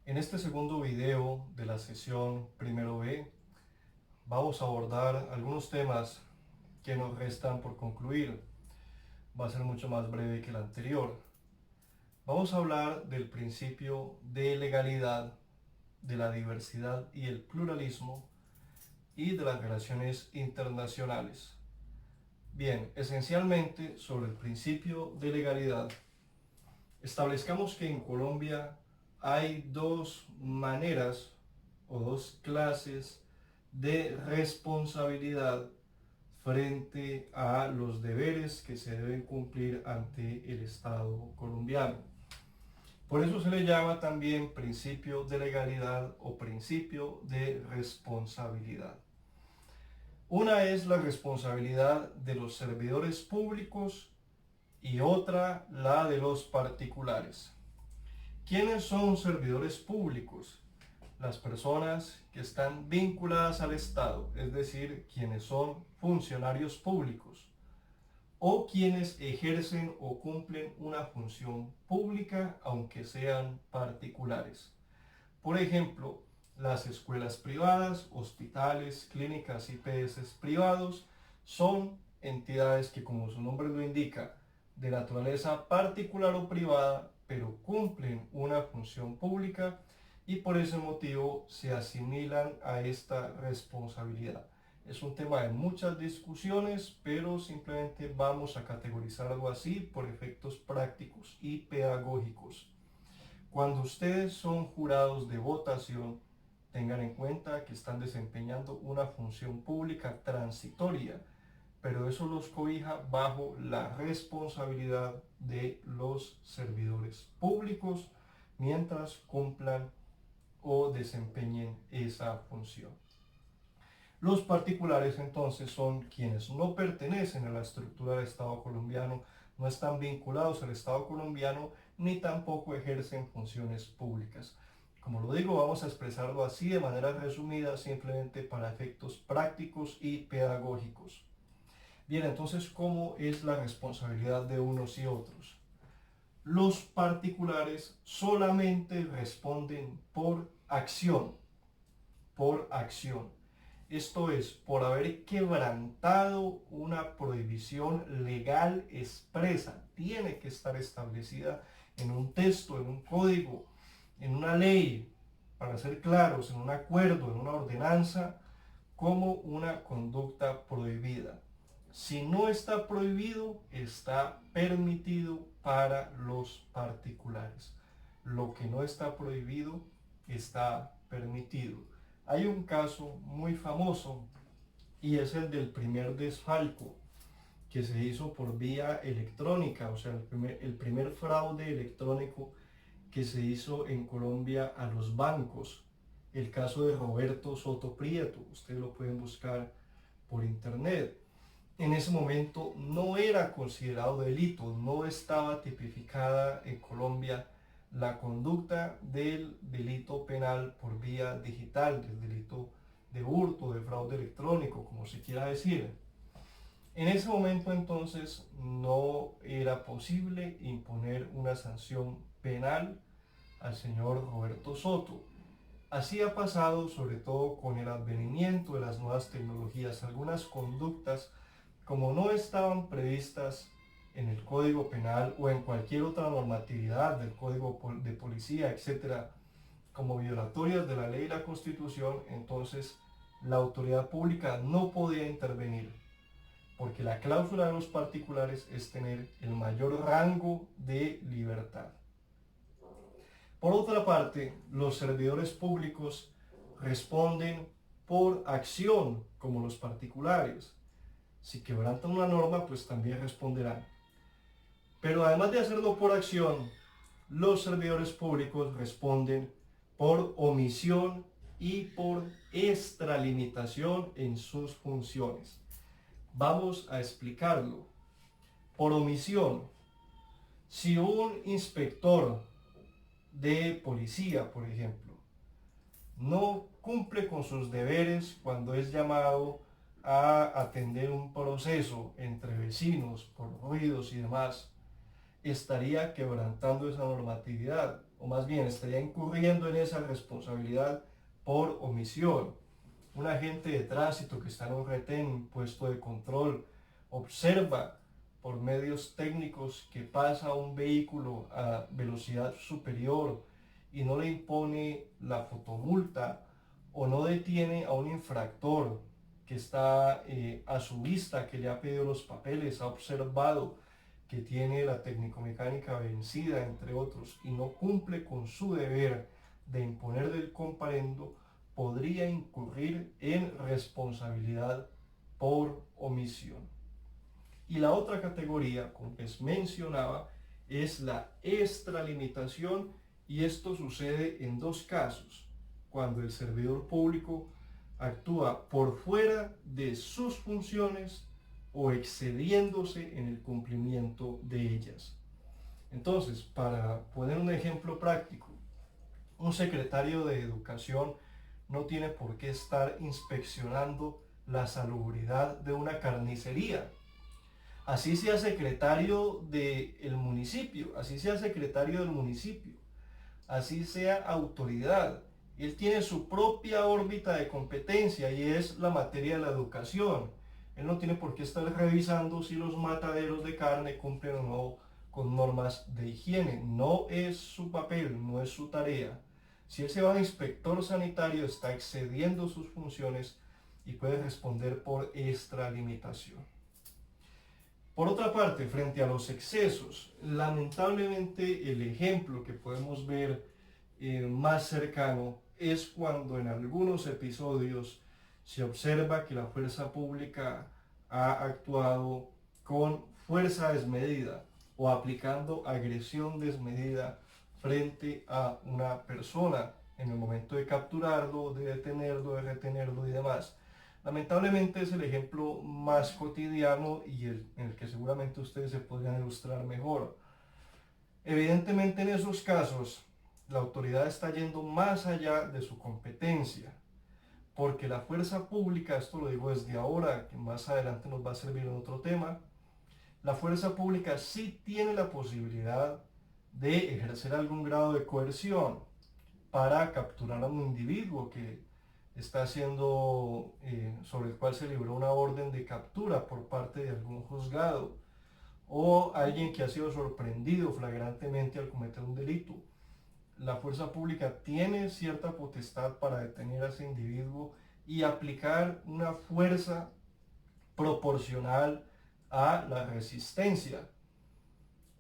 En este segundo video de la sesión primero B vamos a abordar algunos temas que nos restan por concluir. Va a ser mucho más breve que el anterior. Vamos a hablar del principio de legalidad, de la diversidad y el pluralismo y de las relaciones internacionales. Bien, esencialmente sobre el principio de legalidad, establezcamos que en Colombia hay dos maneras o dos clases de responsabilidad frente a los deberes que se deben cumplir ante el Estado colombiano. Por eso se le llama también principio de legalidad o principio de responsabilidad. Una es la responsabilidad de los servidores públicos y otra la de los particulares. ¿Quiénes son servidores públicos? Las personas que están vinculadas al Estado, es decir, quienes son funcionarios públicos o quienes ejercen o cumplen una función pública aunque sean particulares. Por ejemplo, las escuelas privadas, hospitales, clínicas y IPS privados son entidades que, como su nombre lo indica, de naturaleza particular o privada, pero cumplen una función pública y por ese motivo se asimilan a esta responsabilidad. Es un tema de muchas discusiones, pero simplemente vamos a categorizarlo así por efectos prácticos y pedagógicos. Cuando ustedes son jurados de votación, tengan en cuenta que están desempeñando una función pública transitoria, pero eso los cobija bajo la responsabilidad de los servidores públicos mientras cumplan o desempeñen esa función. Los particulares entonces son quienes no pertenecen a la estructura del Estado colombiano, no están vinculados al Estado colombiano ni tampoco ejercen funciones públicas. Como lo digo, vamos a expresarlo así de manera resumida, simplemente para efectos prácticos y pedagógicos. Bien, entonces, ¿cómo es la responsabilidad de unos y otros? Los particulares solamente responden por acción, por acción. Esto es, por haber quebrantado una prohibición legal expresa. Tiene que estar establecida en un texto, en un código, en una ley, para ser claros, en un acuerdo, en una ordenanza, como una conducta prohibida. Si no está prohibido, está permitido para los particulares. Lo que no está prohibido está permitido. Hay un caso muy famoso y es el del primer desfalco que se hizo por vía electrónica, o sea, el primer fraude electrónico que se hizo en Colombia a los bancos. El caso de Roberto Soto Prieto, ustedes lo pueden buscar por internet. En ese momento no era considerado delito, no estaba tipificada en Colombia la conducta del delito penal por vía digital, del delito de hurto, de fraude electrónico, como se quiera decir. En ese momento entonces no era posible imponer una sanción penal al señor Roberto Soto. Así ha pasado sobre todo con el advenimiento de las nuevas tecnologías. Algunas conductas, como no estaban previstas en el Código Penal o en cualquier otra normatividad del Código de Policía, etcétera, como violatorias de la ley y la Constitución, entonces la autoridad pública no podía intervenir, porque la cláusula de los particulares es tener el mayor rango de libertad. Por otra parte, los servidores públicos responden por acción, como los particulares. Si quebrantan una norma, pues también responderán. Pero además de hacerlo por acción, los servidores públicos responden por omisión y por extralimitación en sus funciones. Vamos a explicarlo. Por omisión, si un inspector de policía, por ejemplo, no cumple con sus deberes cuando es llamado a atender un proceso entre vecinos por ruidos y demás, estaría quebrantando esa normatividad, o más bien estaría incurriendo en esa responsabilidad por omisión. Un agente de tránsito que está en un retén, puesto de control, observa por medios técnicos que pasa un vehículo a velocidad superior y no le impone la fotomulta, o no detiene a un infractor que está a su vista, que le ha pedido los papeles, ha observado que tiene la técnico-mecánica vencida, entre otros, y no cumple con su deber de imponer el comparendo, podría incurrir en responsabilidad por omisión. Y la otra categoría, como les mencionaba, es la extralimitación, y esto sucede en dos casos: cuando el servidor público actúa por fuera de sus funciones o excediéndose en el cumplimiento de ellas. Entonces, para poner un ejemplo práctico, un secretario de Educación no tiene por qué estar inspeccionando la salubridad de una carnicería. Así sea secretario del municipio, así sea secretario del municipio, así sea autoridad. Él tiene su propia órbita de competencia y es la materia de la educación. Él no tiene por qué estar revisando si los mataderos de carne cumplen o no con normas de higiene. No es su papel, no es su tarea. Si él se va de inspector sanitario, está excediendo sus funciones y puede responder por extralimitación. Por otra parte, frente a los excesos, lamentablemente el ejemplo que podemos ver más cercano es cuando en algunos episodios se observa que la fuerza pública ha actuado con fuerza desmedida o aplicando agresión desmedida frente a una persona en el momento de capturarlo, de detenerlo, de retenerlo y demás. Lamentablemente es el ejemplo más cotidiano y en el que seguramente ustedes se podrían ilustrar mejor. Evidentemente en esos casos la autoridad está yendo más allá de su competencia, porque la fuerza pública, esto lo digo desde ahora, que más adelante nos va a servir en otro tema, la fuerza pública sí tiene la posibilidad de ejercer algún grado de coerción para capturar a un individuo que está siendo, sobre el cual se libró una orden de captura por parte de algún juzgado, o alguien que ha sido sorprendido flagrantemente al cometer un delito. La fuerza pública tiene cierta potestad para detener a ese individuo y aplicar una fuerza proporcional a la resistencia.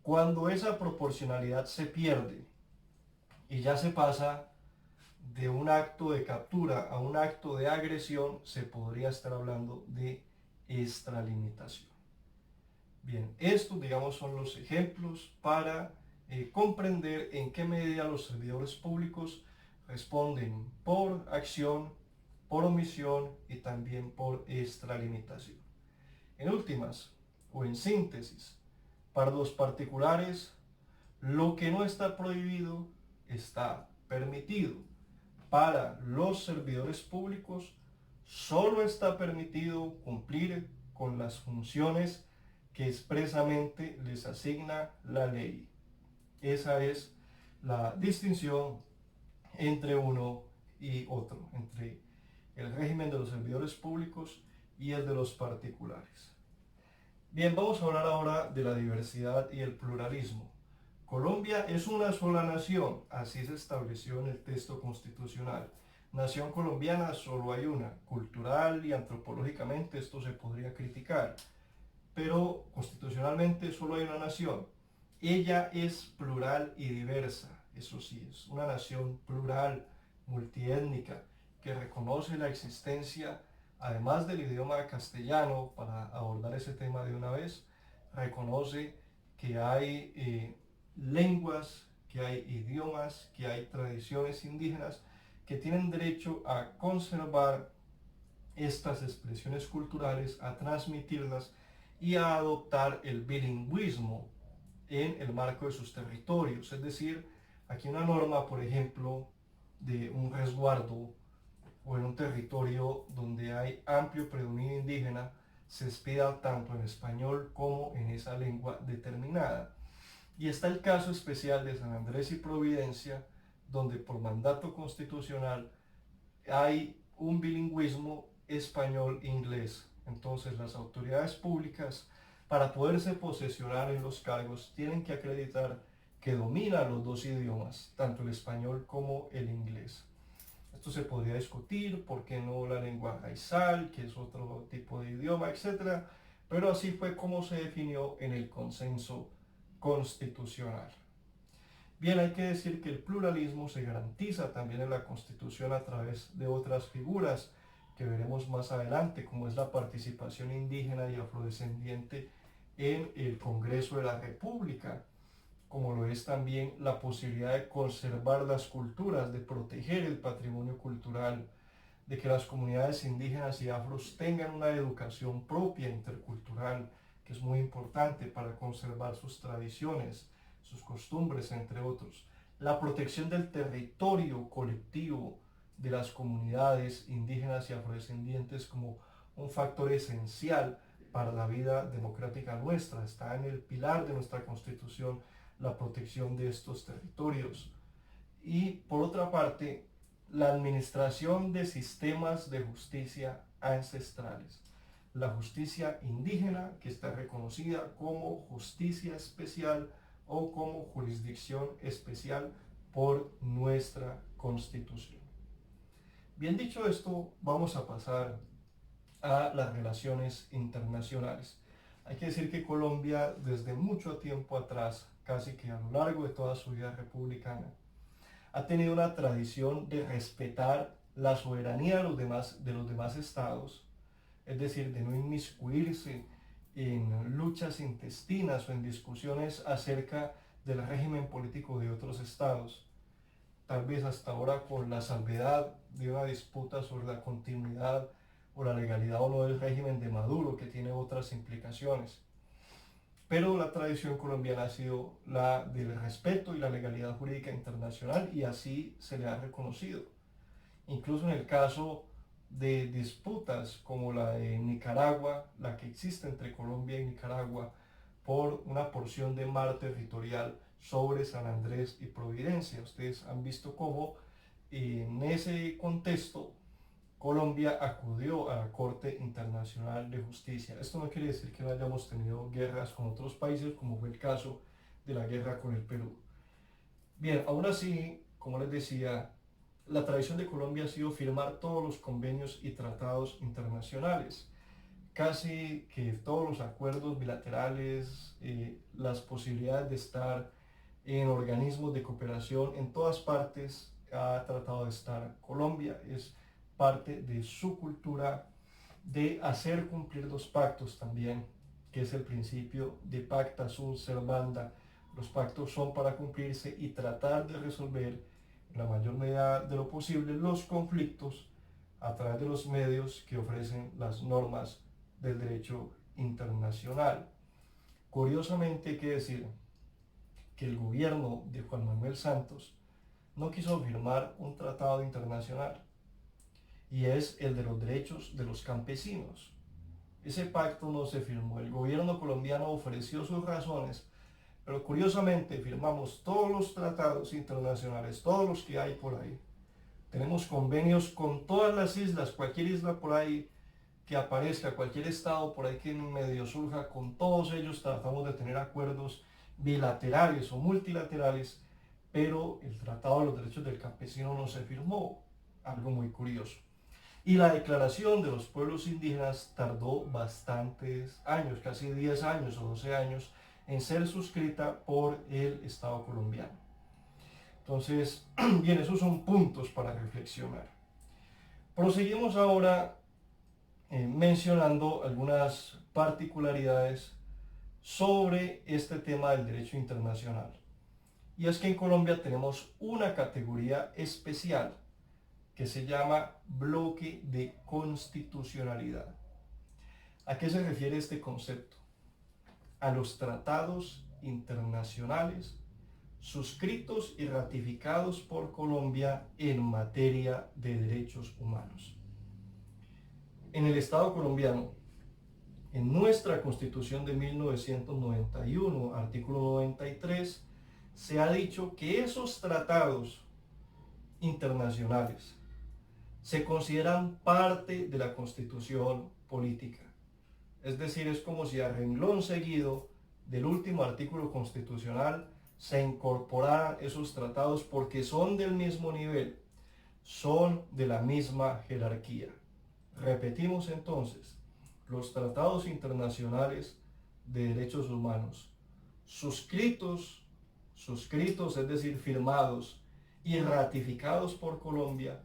Cuando esa proporcionalidad se pierde y ya se pasa de un acto de captura a un acto de agresión, se podría estar hablando de extralimitación. Bien, estos, digamos, son los ejemplos para comprender en qué medida los servidores públicos responden por acción, por omisión y también por extralimitación. En últimas, o en síntesis, para los particulares, lo que no está prohibido está permitido. Para los servidores públicos, solo está permitido cumplir con las funciones que expresamente les asigna la ley. Esa es la distinción entre uno y otro, entre el régimen de los servidores públicos y el de los particulares. Bien, vamos a hablar ahora de la diversidad y el pluralismo. Colombia es una sola nación, así se estableció en el texto constitucional. Nación colombiana solo hay una. Cultural y antropológicamente esto se podría criticar, pero constitucionalmente solo hay una nación. Ella es plural y diversa, eso sí, es una nación plural, multiétnica, que reconoce la existencia, además del idioma castellano, para abordar ese tema de una vez, reconoce que hay lenguas, que hay idiomas, que hay tradiciones indígenas que tienen derecho a conservar estas expresiones culturales, a transmitirlas y a adoptar el bilingüismo en el marco de sus territorios. Es decir, aquí una norma, por ejemplo, de un resguardo o en un territorio donde hay amplio predominio indígena, se expida tanto en español como en esa lengua determinada. Y está el caso especial de San Andrés y Providencia, donde por mandato constitucional hay un bilingüismo español-inglés. Entonces las autoridades públicas, para poderse posesionar en los cargos, tienen que acreditar que dominan los dos idiomas, tanto el español como el inglés. Esto se podría discutir, por qué no la lengua raizal, que es otro tipo de idioma, etcétera, pero así fue como se definió en el consenso constitucional. Bien, hay que decir que el pluralismo se garantiza también en la Constitución a través de otras figuras que veremos más adelante, como es la participación indígena y afrodescendiente en el Congreso de la República, como lo es también la posibilidad de conservar las culturas, de proteger el patrimonio cultural, de que las comunidades indígenas y afros tengan una educación propia intercultural, que es muy importante para conservar sus tradiciones, sus costumbres, entre otros. La protección del territorio colectivo de las comunidades indígenas y afrodescendientes como un factor esencial para la vida democrática nuestra. Está en el pilar de nuestra Constitución la protección de estos territorios. Y por otra parte, la administración de sistemas de justicia ancestrales. La justicia indígena, que está reconocida como justicia especial o como jurisdicción especial por nuestra Constitución. Bien dicho esto, vamos a pasar a las relaciones internacionales. Hay que decir que Colombia desde mucho tiempo atrás, casi que a lo largo de toda su vida republicana, ha tenido una tradición de respetar la soberanía de los demás estados, es decir, de no inmiscuirse en luchas intestinas o en discusiones acerca del régimen político de otros estados, tal vez hasta ahora con la salvedad de una disputa sobre la continuidad o la legalidad o no del régimen de Maduro, que tiene otras implicaciones. Pero la tradición colombiana ha sido la del respeto y la legalidad jurídica internacional y así se le ha reconocido. Incluso en el caso de disputas como la de Nicaragua, la que existe entre Colombia y Nicaragua por una porción de mar territorial sobre San Andrés y Providencia. Ustedes han visto cómo en ese contexto Colombia acudió a la Corte Internacional de Justicia. Esto no quiere decir que no hayamos tenido guerras con otros países, como fue el caso de la guerra con el Perú. Bien, aún así, como les decía, la tradición de Colombia ha sido firmar todos los convenios y tratados internacionales. Casi que todos los acuerdos bilaterales, las posibilidades de estar en organismos de cooperación, en todas partes ha tratado de estar Colombia. Es parte de su cultura de hacer cumplir los pactos también, que es el principio de pacta sunt servanda. Los pactos son para cumplirse y tratar de resolver en la mayor medida de lo posible los conflictos a través de los medios que ofrecen las normas del derecho internacional. Curiosamente hay que decir que el gobierno de Juan Manuel Santos no quiso firmar un tratado internacional, y es el de los derechos de los campesinos. Ese pacto no se firmó. El gobierno colombiano ofreció sus razones, pero curiosamente firmamos todos los tratados internacionales, todos los que hay por ahí. Tenemos convenios con todas las islas, cualquier isla por ahí que aparezca, cualquier estado por ahí que medio surja, con todos ellos tratamos de tener acuerdos bilaterales o multilaterales, pero el Tratado de los Derechos del Campesino no se firmó, algo muy curioso. Y la declaración de los pueblos indígenas tardó bastantes años, casi 10 años o 12 años, en ser suscrita por el Estado colombiano. Entonces, bien, esos son puntos para reflexionar. Proseguimos ahora mencionando algunas particularidades sobre este tema del derecho internacional. Y es que en Colombia tenemos una categoría especial que se llama bloque de constitucionalidad. ¿A qué se refiere este concepto? A los tratados internacionales suscritos y ratificados por Colombia en materia de derechos humanos. En el Estado colombiano, En nuestra Constitución de 1991, artículo 93, se ha dicho que esos tratados internacionales se consideran parte de la Constitución política. Es decir, es como si a renglón seguido del último artículo constitucional se incorporaran esos tratados porque son del mismo nivel, son de la misma jerarquía. Repetimos entonces, los tratados internacionales de derechos humanos, suscritos, es decir, firmados y ratificados por Colombia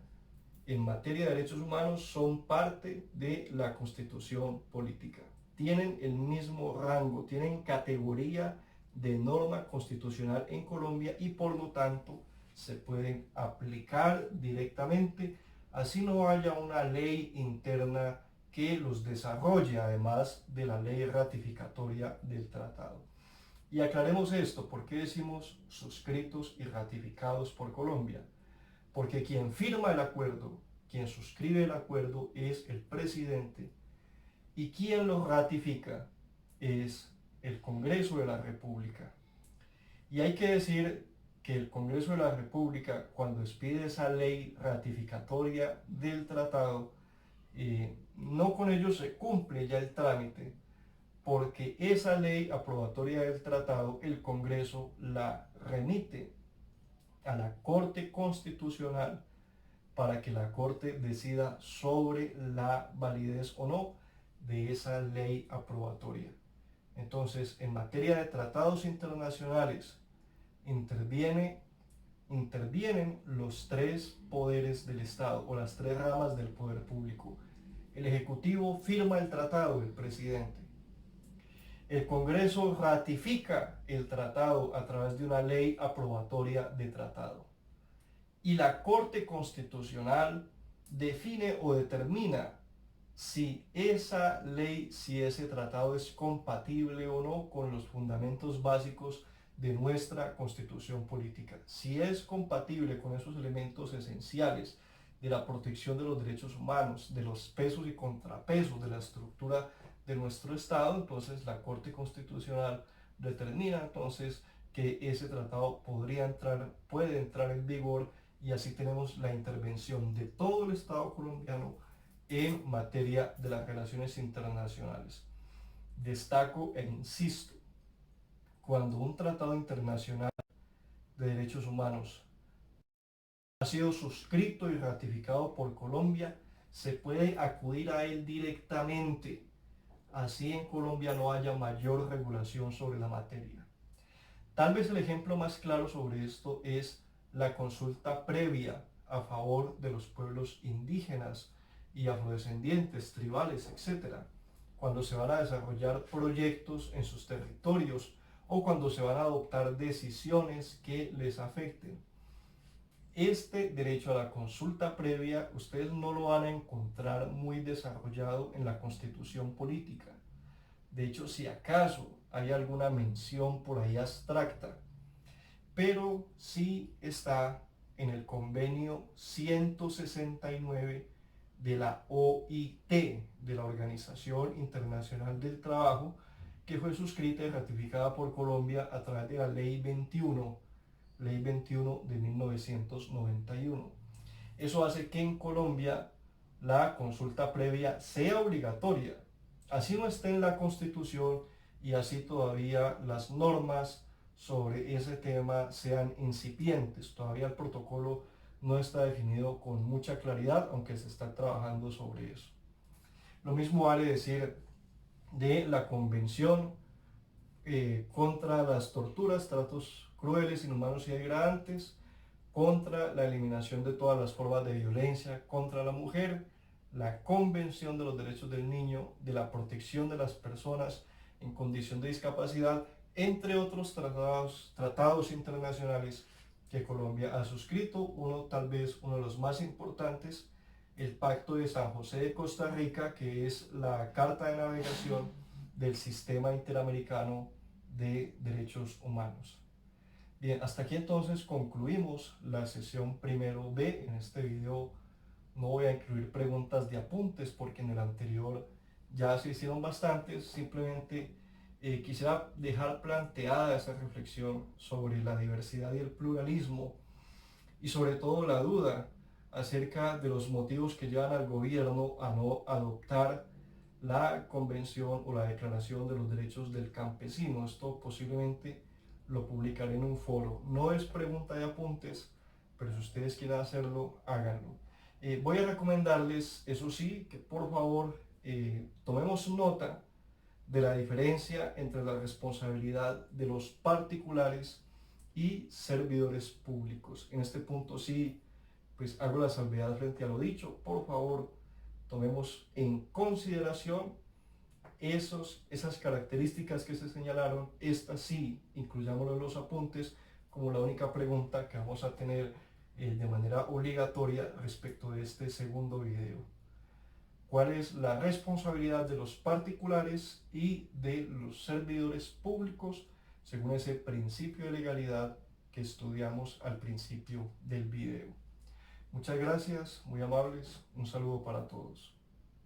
en materia de derechos humanos, son parte de la Constitución política. Tienen el mismo rango, tienen categoría de norma constitucional en Colombia y por lo tanto se pueden aplicar directamente, así no haya una ley interna que los desarrolle, además de la ley ratificatoria del tratado. Y aclaremos esto, ¿por qué decimos suscritos y ratificados por Colombia? Porque quien firma el acuerdo, quien suscribe el acuerdo es el presidente y quien lo ratifica es el Congreso de la República. Y hay que decir que el Congreso de la República, cuando expide esa ley ratificatoria del tratado, no con ello se cumple ya el trámite, porque esa ley aprobatoria del tratado, el Congreso la remite a la Corte Constitucional para que la Corte decida sobre la validez o no de esa ley aprobatoria. Entonces, en materia de tratados internacionales, intervienen los tres poderes del Estado o las tres ramas del poder público. El Ejecutivo firma el tratado, el presidente. El Congreso ratifica el tratado a través de una ley aprobatoria de tratado. Y la Corte Constitucional define o determina si esa ley, si ese tratado es compatible o no con los fundamentos básicos de nuestra Constitución política. Si es compatible con esos elementos esenciales de la protección de los derechos humanos, de los pesos y contrapesos de la estructura de nuestro Estado, entonces la Corte Constitucional determina entonces que ese tratado puede entrar en vigor, y así tenemos la intervención de todo el Estado colombiano en materia de las relaciones internacionales. Destaco e insisto, cuando un tratado internacional de derechos humanos ha sido suscrito y ratificado por Colombia, se puede acudir a él directamente, así en Colombia no haya mayor regulación sobre la materia. Tal vez el ejemplo más claro sobre esto es la consulta previa a favor de los pueblos indígenas y afrodescendientes, tribales, etc., cuando se van a desarrollar proyectos en sus territorios o cuando se van a adoptar decisiones que les afecten. Este derecho a la consulta previa ustedes no lo van a encontrar muy desarrollado en la Constitución política. De hecho, si acaso hay alguna mención por ahí abstracta, pero sí está en el convenio 169 de la OIT, de la Organización Internacional del Trabajo, que fue suscrita y ratificada por Colombia a través de la Ley 21 de 1991. Eso hace que en Colombia la consulta previa sea obligatoria, así no esté en la Constitución y así todavía las normas sobre ese tema sean incipientes. Todavía el protocolo no está definido con mucha claridad, aunque se está trabajando sobre eso. Lo mismo vale decir de la Convención contra las torturas, tratos crueles, inhumanos y degradantes, contra la eliminación de todas las formas de violencia contra la mujer, la Convención de los Derechos del Niño, de la protección de las personas en condición de discapacidad, entre otros tratados internacionales que Colombia ha suscrito. Tal vez uno de los más importantes, el Pacto de San José de Costa Rica, que es la carta de navegación del Sistema Interamericano de Derechos Humanos. Bien, hasta aquí entonces concluimos la sesión primero B. En este video no voy a incluir preguntas de apuntes porque en el anterior ya se hicieron bastantes. Simplemente quisiera dejar planteada esa reflexión sobre la diversidad y el pluralismo, y sobre todo la duda acerca de los motivos que llevan al gobierno a no adoptar la Convención o la Declaración de los Derechos del Campesino. Esto posiblemente lo publicaré en un foro. No es pregunta de apuntes, pero si ustedes quieren hacerlo, háganlo. Voy a recomendarles, eso sí, que por favor tomemos nota de la diferencia entre la responsabilidad de los particulares y servidores públicos. En este punto sí, pues hago la salvedad frente a lo dicho. Por favor, tomemos en consideración esas características que se señalaron. Estas sí, incluyámoslo en los apuntes como la única pregunta que vamos a tener de manera obligatoria respecto de este segundo video. ¿Cuál es la responsabilidad de los particulares y de los servidores públicos según ese principio de legalidad que estudiamos al principio del video? Muchas gracias, muy amables, un saludo para todos.